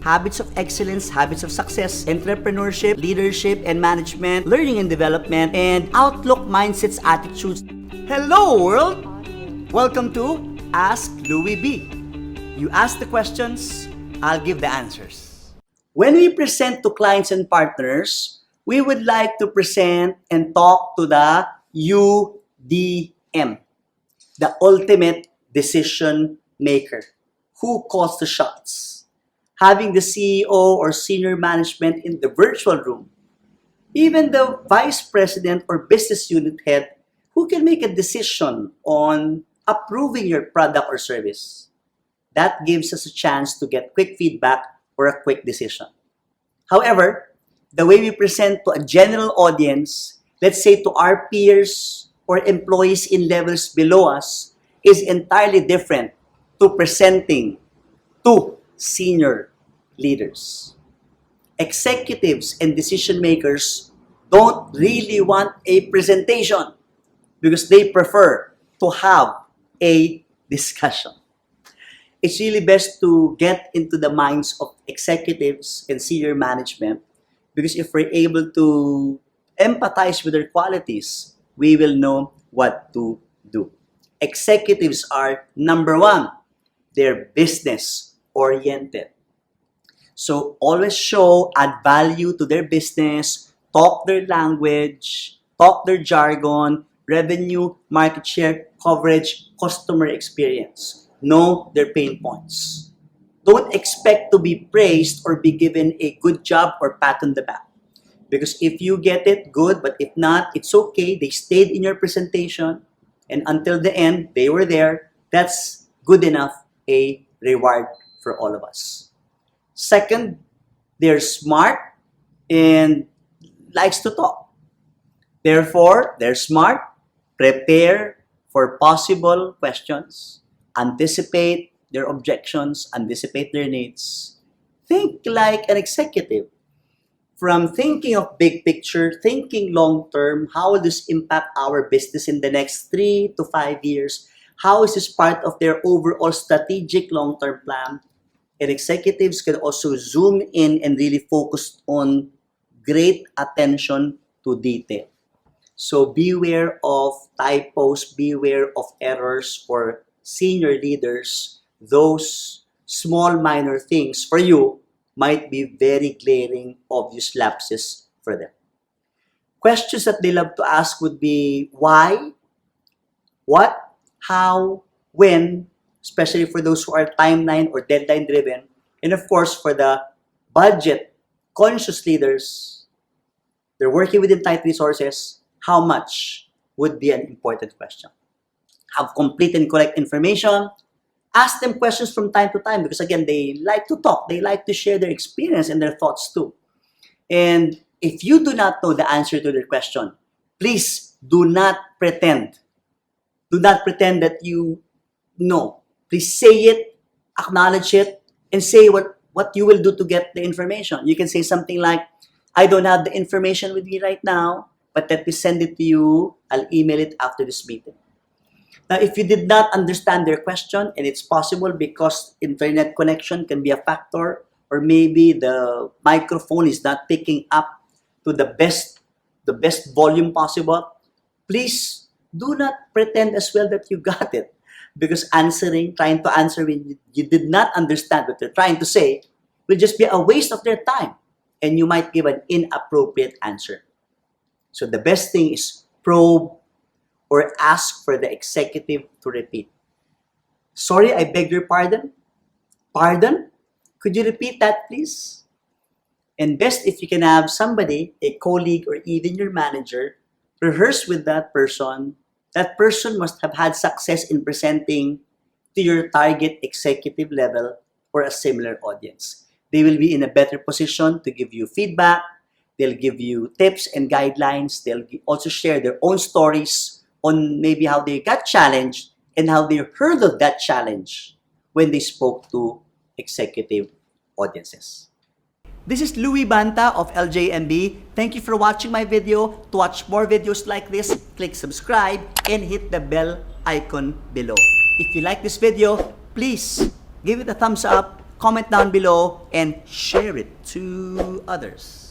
habits of excellence, habits of success, entrepreneurship, leadership and management, learning and development, and outlook, mindsets, attitudes. Hello world! Welcome to AskLouieB. You ask the questions, I'll give the answers. When we present to clients and partners, we would like to present and talk to the UDM, the ultimate decision maker. Who calls the shots? Having the CEO or senior management in the virtual room, even the vice president or business unit head who can make a decision on approving your product or service. That gives us a chance to get quick feedback or a quick decision. However, the way we present to a general audience, let's say to our peers or employees in levels below us, is entirely different to presenting to senior leaders. Executives and decision makers don't really want a presentation because they prefer to have a discussion. It's really best to get into the minds of executives and senior management because if we're able to empathize with their qualities, we will know what to do. Executives are, number one, they're business-oriented. So always show, add value to their business, talk their language, talk their jargon, revenue, market share, coverage, customer experience. Know their pain points. Don't expect to be praised or be given a good job or pat on the back. Because if you get it, good, but if not, it's okay. They stayed in your presentation and until the end, they were there. That's good enough, a reward for all of us. Second, they're smart and likes to talk. Therefore, they're smart. Prepare for possible questions. Anticipate their objections. Anticipate their needs. Think like an executive. From thinking of big picture, thinking long term, how will this impact our business in the next 3 to 5 years? How is this part of their overall strategic long-term plan? And executives can also zoom in and really focus on great attention to detail. So beware of typos, beware of errors for senior leaders. Those small minor things for you might be very glaring, obvious lapses for them. Questions that they love to ask would be why, what, how, when, especially for those who are timeline or deadline driven, and of course for the budget conscious leaders, they're working within tight resources, how much would be an important question. Have complete and correct information. Ask them questions from time to time because again, they like to talk. They like to share their experience and their thoughts too. And if you do not know the answer to their question, please do not pretend. Do not pretend that you know. Please say it, acknowledge it, and say what you will do to get the information. You can say something like, I don't have the information with me right now, but let me send it to you. I'll email it after this meeting. Now, if you did not understand their question, and it's possible because internet connection can be a factor, or maybe the microphone is not picking up to the best volume possible, please do not pretend as well that you got it. Because trying to answer when you did not understand what they're trying to say will just be a waste of their time, and you might give an inappropriate answer. So the best thing is probe or ask for the executive to repeat. Sorry, I beg your pardon. Pardon? Could you repeat that, please? And best if you can have somebody, a colleague or even your manager, rehearse with that person. That person must have had success in presenting to your target executive level or a similar audience. They will be in a better position to give you feedback. They'll give you tips and guidelines. They'll also share their own stories on maybe how they got challenged and how they hurdled that challenge when they spoke to executive audiences. This is Louie Banta of LJMB. Thank you for watching my video. To watch more videos like this, click subscribe and hit the bell icon below. If you like this video, please give it a thumbs up, comment down below and share it to others.